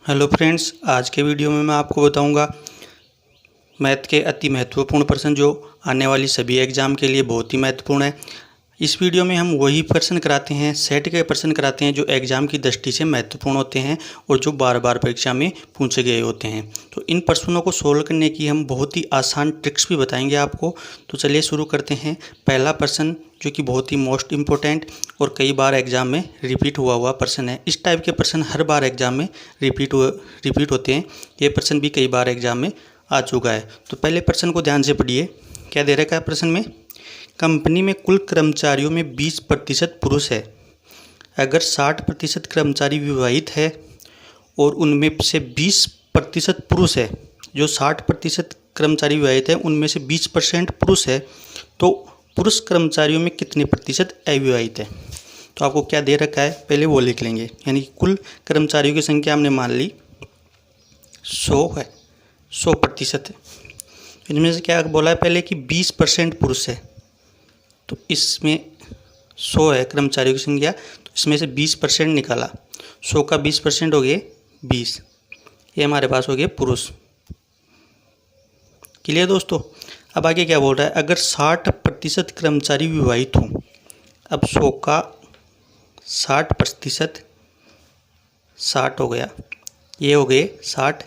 Hello friends, आज के video में मैं आपको बताऊंगा मैथ के अति महत्वपूर्ण प्रश्न जो आने वाली सभी एग्ज़ाम के लिए बहुत ही महत्वपूर्ण है। इस वीडियो में हम वही प्रश्न कराते हैं, सेट के प्रश्न कराते हैं जो एग्ज़ाम की दृष्टि से महत्वपूर्ण होते हैं और जो बार बार परीक्षा में पूछे गए होते हैं। तो इन प्रश्नों को सोल्व करने की हम बहुत ही आसान ट्रिक्स भी बताएंगे आपको। तो चलिए शुरू करते हैं। पहला प्रश्न जो कि बहुत ही मोस्ट इम्पोर्टेंट और कई बार एग्ज़ाम में रिपीट हुआ प्रश्न है। इस टाइप के प्रश्न हर बार एग्ज़ाम में रिपीट होते हैं। ये प्रश्न भी कई बार एग्ज़ाम में आ चुका है। तो पहले प्रश्न को ध्यान से पढ़िए। क्या दे रखा है प्रश्न में? कंपनी में कुल कर्मचारियों में 20% पुरुष है। अगर 60% कर्मचारी विवाहित है और उनमें से 20% पुरुष है, जो 60% कर्मचारी विवाहित है उनमें से 20% पुरुष है, तो पुरुष कर्मचारियों में कितने प्रतिशत अविवाहित है? तो आपको क्या दे रखा है पहले वो लिख लेंगे। यानी कि कुल कर्मचारियों की संख्या हमने मान ली 100 है, 100% है। इनमें से क्या बोला है पहले कि 20% पुरुष है, तो इसमें 100 है कर्मचारियों की संख्या, तो इसमें से 20% निकाला। 100 का 20% हो गए 20, ये हमारे पास हो गए पुरुष। क्लियर दोस्तों? अब आगे क्या बोल रहा है? अगर 60% कर्मचारी विवाहित हों, अब 100 का 60%, 60 हो गया, ये हो गए 60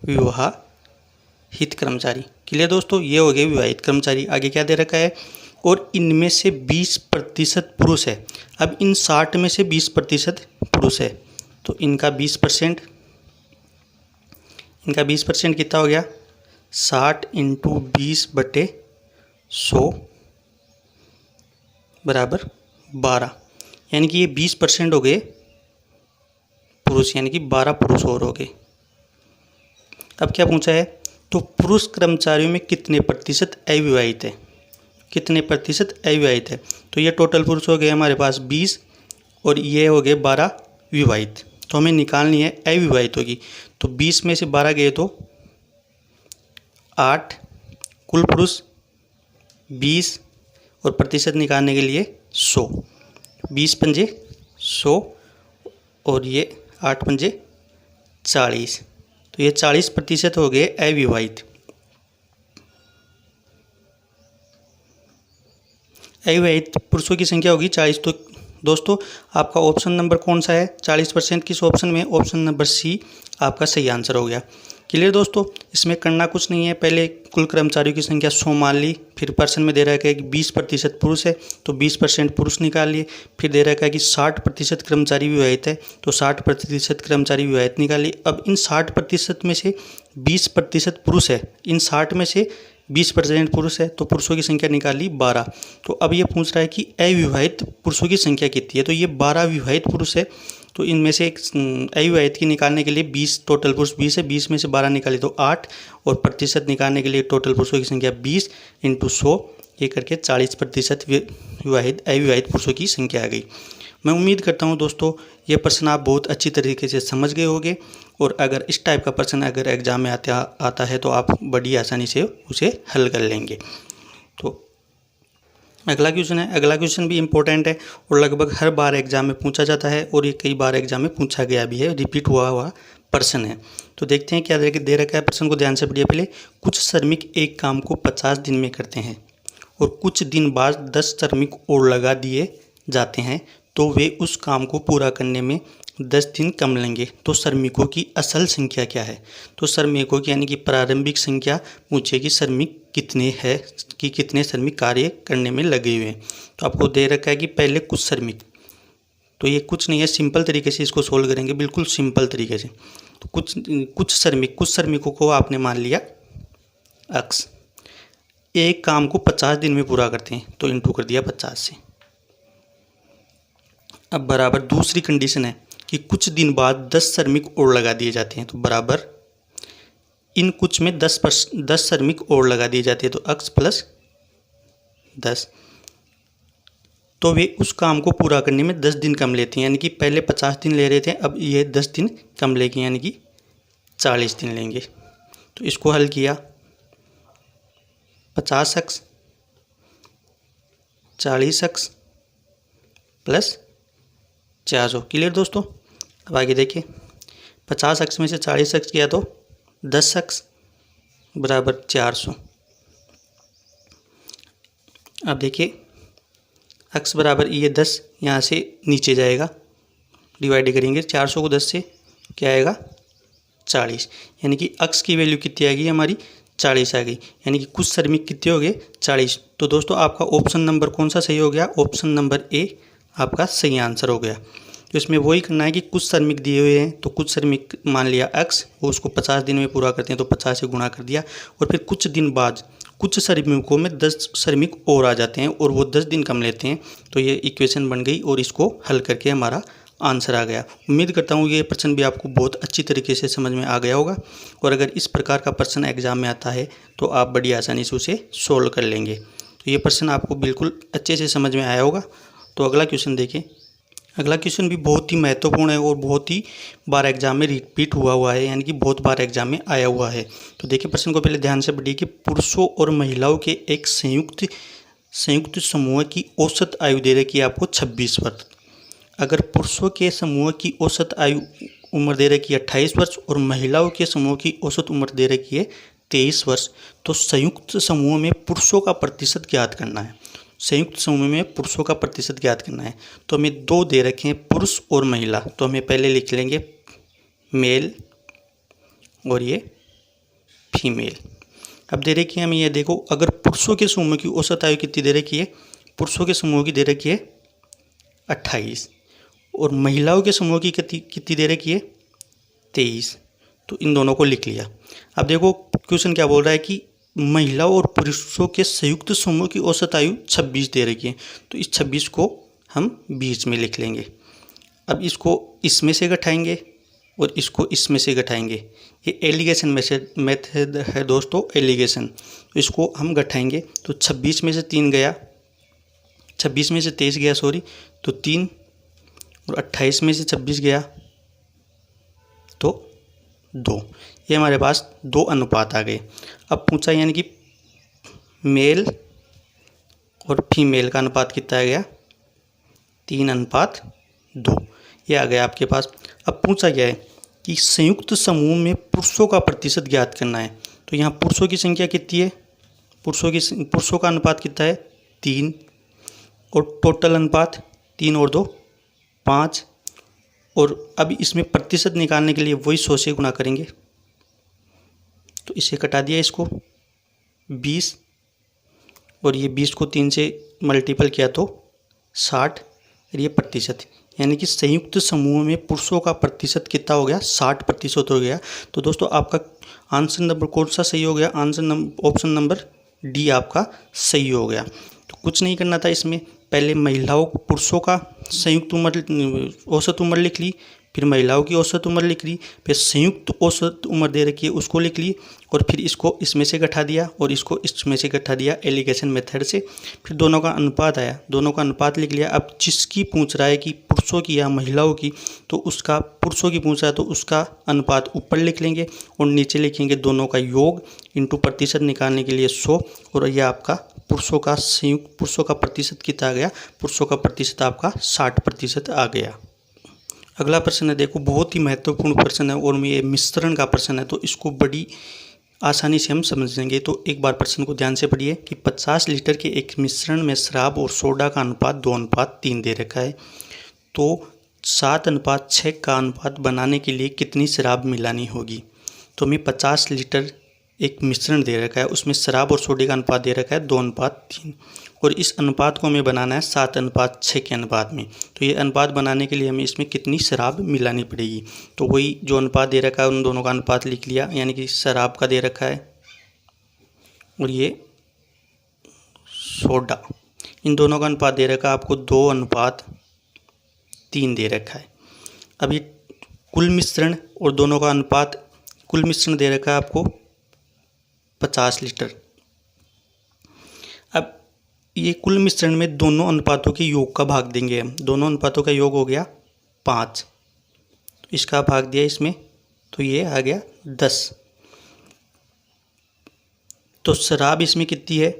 विवाहित कर्मचारी। क्लियर दोस्तों? ये हो गए विवाहित कर्मचारी। आगे क्या दे रखा है? और इनमें से 20% पुरुष है। अब इन 60 में से 20% पुरुष है, तो इनका 20%, कितना हो गया? 60 × 20/100 बराबर 12। यानी कि ये 20% हो गए पुरुष, यानी कि 12 पुरुष और हो गए। अब क्या पूछा है? तो पुरुष कर्मचारियों में कितने प्रतिशत अविवाहित है? कितने प्रतिशत अविवाहित है? तो ये टोटल पुरुष हो गए हमारे पास 20 और ये हो गए 12 विवाहित। तो हमें निकालनी है अविवाहित होगी। तो 20 में से 12 गए तो 8, कुल पुरुष 20 और प्रतिशत निकालने के लिए 100। 20 पंजे 100 और ये 8 पंजे 40, तो ये 40% हो गए अविवाहित। अविवाहित पुरुषों की संख्या होगी 40। तो दोस्तों आपका ऑप्शन नंबर कौन सा है? 40% किस ऑप्शन में? ऑप्शन नंबर सी आपका सही आंसर हो गया। क्लियर दोस्तों? इसमें करना कुछ नहीं है। पहले कुल कर्मचारियों की संख्या 100 मान ली, फिर प्रश्न में दे रखा है कि 20% पुरुष है, तो 20% पुरुष निकाल लिए। फिर दे रखा है कि 60% कर्मचारी विवाहित है, तो 60% कर्मचारी विवाहित निकाल लिए। अब इन 60% में से 20% पुरुष है, इन 60 में से 20% पुरुष है, तो पुरुषों की संख्या निकाल ली 12। तो अब ये पूछ रहा है कि अविवाहित पुरुषों की संख्या कितनी है? तो ये 12 विवाहित पुरुष है, तो इनमें से एक अविवाहित की निकालने के लिए 20, टोटल पुरुष 20 है, 20 में से 12 निकाले तो 8, और प्रतिशत निकालने के लिए टोटल पुरुषों की संख्या 20 × 100, ये करके 40% विवाहित अविवाहित पुरुषों की संख्या आ गई। मैं उम्मीद करता हूँ दोस्तों ये प्रश्न आप बहुत अच्छी तरीके से समझ गए होंगे, और अगर इस टाइप का प्रश्न अगर एग्ज़ाम में आता है तो आप बड़ी आसानी से उसे हल कर लेंगे। तो अगला क्वेश्चन है। अगला क्वेश्चन भी इम्पोर्टेंट है और लगभग हर बार एग्जाम में पूछा जाता है, और ये कई बार एग्जाम में पूछा गया भी है, रिपीट हुआ प्रश्न है। तो देखते हैं क्या दे रखा है। प्रश्न को ध्यान से पढ़िए पहले। कुछ श्रमिक एक काम को 50 दिन में करते हैं और कुछ दिन बाद 10 श्रमिक और लगा दिए जाते हैं, तो वे उस काम को पूरा करने में 10 दिन कम लेंगे। तो श्रमिकों की असल संख्या क्या है? तो श्रमिकों की यानी कि प्रारंभिक संख्या पूछेगी श्रमिक कितने हैं, कि कितने श्रमिक कार्य करने में लगे हुए हैं। तो आपको दे रखा है कि पहले कुछ श्रमिक, तो ये कुछ नहीं है, सिंपल तरीके से इसको सोल्व करेंगे, बिल्कुल सिंपल तरीके से। तो कुछ श्रमिकों को आपने मान लिया अक्स, एक काम को 50 दिन में पूरा करते हैं, तो इंटू कर दिया 50 से। अब बराबर दूसरी कंडीशन है कि कुछ दिन बाद 10 श्रमिक और लगा दिए जाते हैं, तो बराबर इन कुछ में 10 श्रमिक और लगा दिए जाते हैं, तो अक्स प्लस 10। तो वे उस काम को पूरा करने में 10 दिन कम लेते हैं, यानी कि पहले 50 दिन ले रहे थे, अब ये 10 दिन कम लेंगे, यानी कि 40 दिन लेंगे। तो इसको हल किया, 50 अक्स 40 अक्स प्लस 400। क्लियर दोस्तों? अब आगे देखिए, 50 अक्ष में से 40 अक्ष गया तो 10 अक्ष बराबर 400। अब देखिए अक्ष बराबर ये 10 यहाँ से नीचे जाएगा, डिवाइड करेंगे 400 को 10 से, क्या आएगा 40, यानी कि अक्ष की वैल्यू कितनी आ गई हमारी 40 आ गई, यानी कि कुछ श्रमिक कितने हो गए 40। तो दोस्तों आपका ऑप्शन नंबर कौन सा सही हो गया, ऑप्शन नंबर ए आपका सही आंसर हो गया। तो इसमें वही करना है कि कुछ श्रमिक दिए हुए हैं, तो कुछ श्रमिक मान लिया अक्ष, वो उसको 50 दिन में पूरा करते हैं तो 50 से गुणा कर दिया, और फिर कुछ दिन बाद कुछ श्रमिकों में 10 श्रमिक और आ जाते हैं और वो 10 दिन कम लेते हैं, तो ये इक्वेशन बन गई और इसको हल करके हमारा आंसर आ गया। उम्मीद करता हूँ ये प्रश्न भी आपको बहुत अच्छी तरीके से समझ में आ गया होगा, और अगर इस प्रकार का प्रश्न एग्जाम में आता है तो आप बड़ी आसानी से उसे सोल्व कर लेंगे। तो ये प्रश्न आपको बिल्कुल अच्छे से समझ में आया होगा। तो अगला क्वेश्चन देखें। अगला क्वेश्चन भी बहुत ही महत्वपूर्ण है और बहुत ही बार एग्जाम में रिपीट हुआ है, यानी कि बहुत बार एग्जाम में आया हुआ है। तो देखिए प्रश्न को पहले ध्यान से पढ़िए कि पुरुषों और महिलाओं के एक संयुक्त समूह की औसत आयु दे रखी है आपको 26 वर्ष। अगर पुरुषों के समूह की औसत आयु उम्र दे रखी है 28 वर्ष और महिलाओं के समूह की औसत उम्र दे रखी है 23 वर्ष, तो संयुक्त समूह में पुरुषों का प्रतिशत ज्ञात करना है। संयुक्त समूह में पुरुषों का प्रतिशत ज्ञात करना है। तो हमें दो दे रखे हैं, पुरुष और महिला, तो हमें पहले लिख लेंगे मेल और ये फीमेल। अब दे रखी है हमें, ये देखो, अगर पुरुषों के समूह की औसत आयु कितनी दे रखी है, पुरुषों के समूह की दे रखी है 28 और महिलाओं के समूह की कितनी दे रखी है 23, तो इन दोनों को लिख लिया। अब देखो क्वेश्चन क्या बोल रहा है कि महिलाओं और पुरुषों के संयुक्त समूह की औसत आयु 26 दे रखी है, तो इस 26 को हम बीच में लिख लेंगे। अब इसको इसमें से घटाएंगे और इसको इसमें से घटाएंगे, ये एलिगेशन मेथड है दोस्तों, एलिगेशन। तो इसको हम घटाएंगे तो 26 में से 3 गया, 26 में से 23 गया सॉरी, तो 3, और 28 में से 26 गया तो 2। ये हमारे पास 2 अनुपात आ गए। अब पूछा यानी कि मेल और फीमेल का अनुपात कितना आ गया 3:2, ये आ गया आपके पास। अब पूछा गया है कि संयुक्त समूह में पुरुषों का प्रतिशत ज्ञात करना है। तो यहाँ पुरुषों की संख्या कितनी है, पुरुषों का अनुपात कितना है 3, और टोटल अनुपात 3 और 2 5, और अब इसमें प्रतिशत निकालने के लिए वही 100 से गुणा करेंगे, तो इसे कटा दिया इसको 20, और ये 20 को 3 से मल्टीपल किया तो 60, और ये प्रतिशत, यानी कि संयुक्त समूह में पुरुषों का प्रतिशत कितना हो गया 60% हो गया। तो दोस्तों आपका आंसर नंबर कौन सा सही हो गया, ऑप्शन नंबर डी आपका सही हो गया। तो कुछ नहीं करना था इसमें, पहले महिलाओं पुरुषों का संयुक्त उम्र औसत उम्र लिख ली, फिर महिलाओं की औसत उम्र लिख ली, फिर संयुक्त औसत उम्र दे रखी है उसको लिख ली, और फिर इसको इसमें से घटा दिया और इसको इसमें से घटा दिया एलिगेशन मेथड से। फिर दोनों का अनुपात आया, दोनों का अनुपात लिख लिया। अब जिसकी पूछ रहा है कि पुरुषों की या महिलाओं की, तो उसका पुरुषों की पूछ रहा है तो उसका अनुपात ऊपर लिख लेंगे और नीचे लिखेंगे दोनों का योग इंटू प्रतिशत निकालने के लिए 100, और यह आपका पुरुषों का प्रतिशत कितना आ गया, पुरुषों का प्रतिशत आपका 60% आ गया। अगला प्रश्न है, देखो बहुत ही महत्वपूर्ण प्रश्न है और ये मिश्रण का प्रश्न है, तो इसको बड़ी आसानी से हम समझेंगे। तो एक बार प्रश्न को ध्यान से पढ़िए कि 50 लीटर के एक मिश्रण में शराब और सोडा का अनुपात 2:3 दे रखा है, तो 7:6 का अनुपात बनाने के लिए कितनी शराब मिलानी होगी। तो हमें 50 लीटर एक मिश्रण दे रखा है, उसमें शराब और सोडे का अनुपात दे रखा है 2:3, और इस अनुपात को हमें बनाना है 7:6 के अनुपात में। तो ये अनुपात बनाने के लिए हमें इसमें कितनी शराब मिलानी पड़ेगी। तो वही जो अनुपात दे रखा है उन दोनों का अनुपात लिख लिया, यानी कि शराब का दे रखा है और ये सोडा, इन दोनों का अनुपात दे रखा है आपको 2:3 दे रखा है। अब ये कुल मिश्रण और दोनों का अनुपात, कुल मिश्रण दे रखा है आपको 50 लीटर। अब ये कुल मिश्रण में दोनों अनुपातों के योग का भाग देंगे हम, दोनों अनुपातों का योग हो गया 5, तो इसका भाग दिया इसमें, तो ये आ गया 10। तो शराब इसमें कितनी है,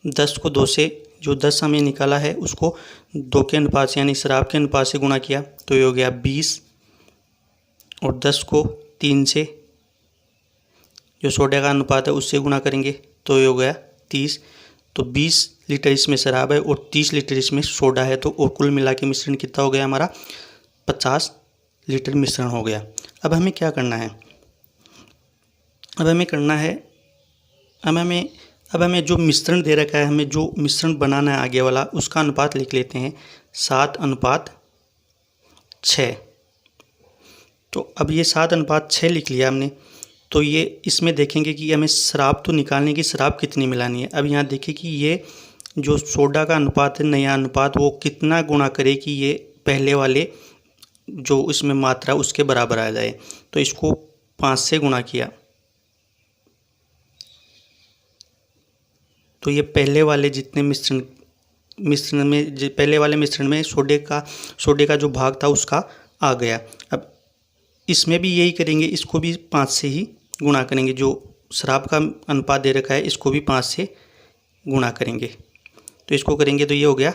10 को 2 से, जो 10 हमें निकाला है उसको 2 के अनुपात से यानी शराब के अनुपात से गुणा किया, तो ये हो गया 20, और 10 को 3 से जो सोडा का अनुपात है उससे गुणा करेंगे तो ये हो गया 30। तो 20 लीटर इसमें शराब है और 30 लीटर इसमें सोडा है, तो और कुल मिला के मिश्रण कितना हो गया हमारा 50 लीटर मिश्रण हो गया। अब हमें क्या करना है, अब हमें जो मिश्रण दे रखा है, हमें जो मिश्रण बनाना है आगे वाला, उसका अनुपात लिख लेते हैं 7:6। तो अब ये 7:6 लिख लिया हमने। तो ये इसमें देखेंगे कि हमें शराब तो निकालने की, शराब कितनी मिलानी है। अब यहाँ देखिए कि ये जो सोडा का अनुपात है, नया अनुपात, वो कितना गुणा करे कि ये पहले वाले जो इसमें मात्रा उसके बराबर आ जाए। तो इसको 5 से गुणा किया तो ये पहले वाले जितने पहले वाले मिश्रण में सोडे का जो भाग था उसका आ गया। अब इसमें भी यही करेंगे, इसको भी 5 से ही गुणा करेंगे। जो शराब का अनुपात दे रखा है इसको भी 5 से गुणा करेंगे, तो इसको करेंगे तो ये हो गया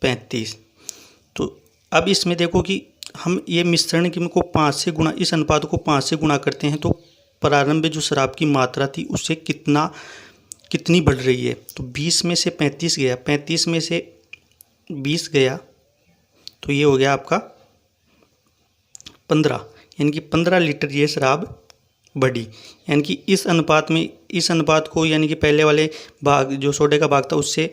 35। तो अब इसमें देखो कि हम ये मिश्रण को 5 से गुणा, इस अनुपात को 5 से गुणा करते हैं तो प्रारंभ में जो शराब की मात्रा थी उससे कितनी बढ़ रही है। तो 20 में से 35 गया, 35 में से 20 गया तो ये हो गया आपका 15, यानी कि 15 लीटर ये शराब बढ़ी। यानी कि इस अनुपात को, यानी कि पहले वाले भाग जो सोडे का भाग था उससे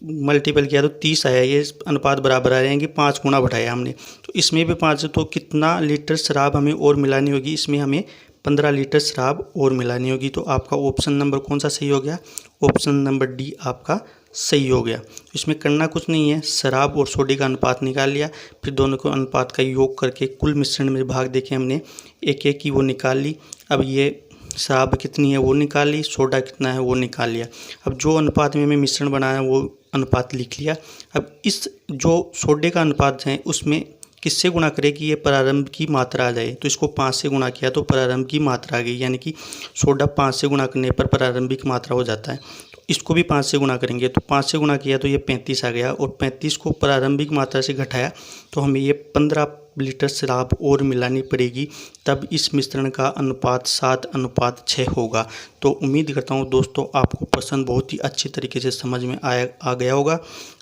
मल्टीपल किया तो 30 आया। ये अनुपात बराबर आया, यानी कि 5 गुना बढ़ाया हमने। तो इसमें भी 5 है, तो कितना लीटर शराब हमें और मिलानी होगी, इसमें हमें 15 लीटर शराब और मिलानी होगी। तो आपका ऑप्शन नंबर कौन सा सही हो गया, ऑप्शन नंबर डी आपका सही हो गया। इसमें करना कुछ नहीं है, शराब और सोडे का अनुपात निकाल लिया, फिर दोनों को अनुपात का योग करके कुल मिश्रण में भाग देके हमने एक एक की वो निकाल ली। अब ये शराब कितनी है वो निकाल ली, सोडा कितना है वो निकाल लिया। अब जो अनुपात में हमें मिश्रण बनाया वो अनुपात लिख लिया। अब इस जो सोडे का अनुपात है उसमें किससे गुणा करें कि ये प्रारंभ की मात्रा आ जाए। तो इसको 5 से गुणा किया तो प्रारंभ की मात्रा आ गई, यानी कि सोडा 5 से गुणा करने पर प्रारंभिक मात्रा हो जाता है। तो इसको भी 5 से गुणा करेंगे, तो 5 से गुणा किया तो ये 35 आ गया, और 35 को प्रारंभिक मात्रा से घटाया तो हमें ये 15 लीटर शराब और मिलानी पड़ेगी, तब इस मिश्रण का अनुपात 7:6 होगा। तो उम्मीद करता हूँ दोस्तों आपको प्रश्न बहुत ही अच्छी तरीके से समझ में आ गया होगा।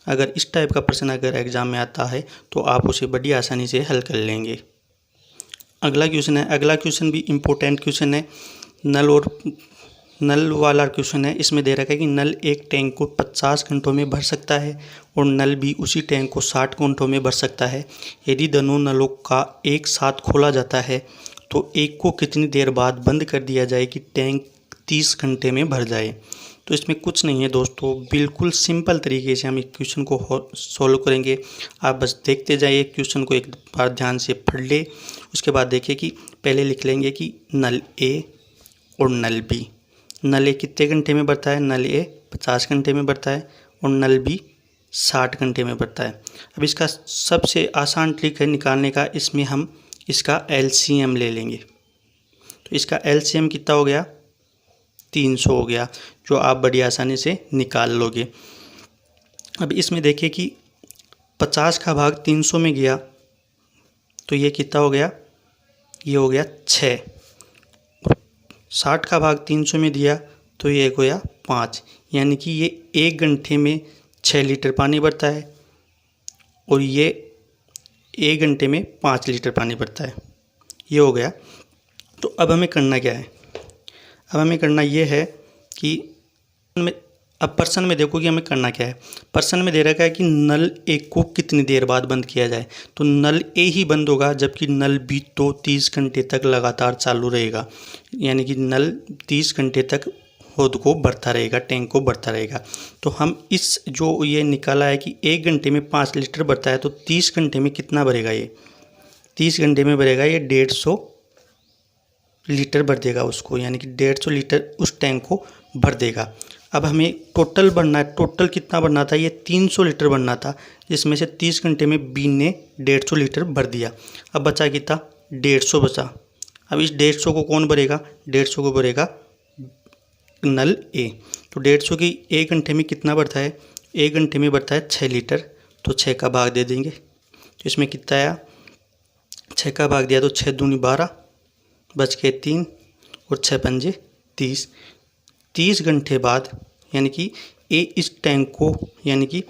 अगर इस टाइप का प्रश्न अगर एग्ज़ाम में आता है तो आप उसे बड़ी आसानी से हल कर लेंगे। अगला क्वेश्चन भी इम्पोर्टेंट क्वेश्चन है, नल वाला क्वेश्चन है। इसमें दे रखा है कि नल एक टैंक को 50 घंटों में भर सकता है और नल भी उसी टैंक को 60 घंटों में भर सकता है। यदि दोनों नलों का एक साथ खोला जाता है तो एक को कितनी देर बाद बंद कर दिया जाए कि टैंक 30 घंटे में भर जाए। तो इसमें कुछ नहीं है दोस्तों, बिल्कुल सिंपल तरीके से हम इस क्वेश्चन को सॉल्व करेंगे। आप बस देखते जाइए, क्वेश्चन को एक बार ध्यान से पढ़ ले, उसके बाद देखिए कि पहले लिख लेंगे कि नल ए और नल बी। नल ए कितने घंटे में बढ़ता है, नल ए 50 घंटे में बढ़ता है और नल बी 60 घंटे में बढ़ता है। अब इसका सबसे आसान ट्रिक है निकालने का, इसमें हम इसका एलसीएम ले लेंगे। तो इसका एलसीएम कितना हो गया, 300 हो गया, जो आप बड़ी आसानी से निकाल लोगे। अब इसमें देखिए कि 50 का भाग 300 में गया तो ये कितना हो गया, ये हो गया 6। 60 का भाग 300 में दिया तो ये हो गया 5, यानी कि ये 1 घंटे में 6 लीटर पानी बढ़ता है और ये 1 घंटे में 5 लीटर पानी बढ़ता है। ये हो गया। तो अब हमें करना क्या है, अब हमें करना ये है कि अब प्रश्न में देखो कि हमें करना क्या है। प्रश्न में दे रखा है कि नल ए को कितनी देर बाद बंद किया जाए। तो नल ए ही बंद होगा, जबकि नल बी तो 30 घंटे तक लगातार चालू रहेगा, यानी कि नल 30 घंटे तक खुद को बढ़ता रहेगा, टैंक को बढ़ता रहेगा। तो हम इस जो ये निकाला है कि 1 घंटे में 5 लीटर बढ़ता है, तो 30 घंटे में कितना बढ़ेगा, ये 30 घंटे में बढ़ेगा ये 150 लीटर भर देगा उसको, यानी कि 150 लीटर उस टैंक को भर देगा। अब हमें टोटल बढ़ना है, टोटल कितना बढ़ना था, ये 300 लीटर बढ़ना था, जिसमें से 30 घंटे में बी ने 150 लीटर भर दिया। अब बचा कितना, 150 बचा। अब इस 150 को कौन भरेगा, 150 को भरेगा नल ए। तो 150 की 1 घंटे में कितना बढ़ता है, 1 घंटे में बढ़ता है 6 लीटर, तो 6 का भाग दे देंगे। तो इसमें कितना आया, 6 का भाग दिया तो 6 दूनी 12, बच के 3 और 6 पंजे 30। 30 घंटे बाद यानी कि इस टैंक को यानी कि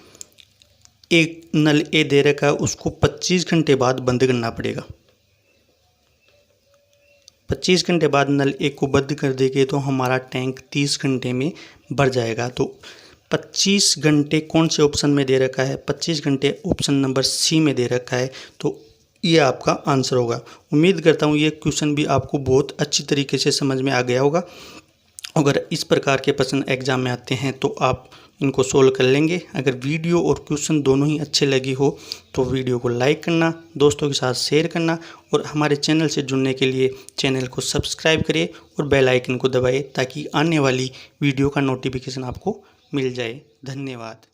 एक नल दे रखा है उसको 25 घंटे बाद बंद करना पड़ेगा। 25 घंटे बाद नल को बंद कर देंगे तो हमारा टैंक 30 घंटे में भर जाएगा। तो 25 घंटे कौन से ऑप्शन में दे रखा है? 25 घंटे ऑप्शन नंबर सी में दे रखा है। तो ये आपका आंसर होगा। उम्मीद करता हूँ ये क्वेश्चन भी आपको बहुत अच्छी तरीके से समझ में आ गया होगा। अगर इस प्रकार के प्रश्न एग्जाम में आते हैं तो आप इनको सोल्व कर लेंगे। अगर वीडियो और क्वेश्चन दोनों ही अच्छे लगी हो तो वीडियो को लाइक करना, दोस्तों के साथ शेयर करना और हमारे चैनल से जुड़ने के लिए चैनल को सब्सक्राइब करें और बेल आइकन को दबाएं ताकि आने वाली वीडियो का नोटिफिकेशन आपको मिल जाए। धन्यवाद।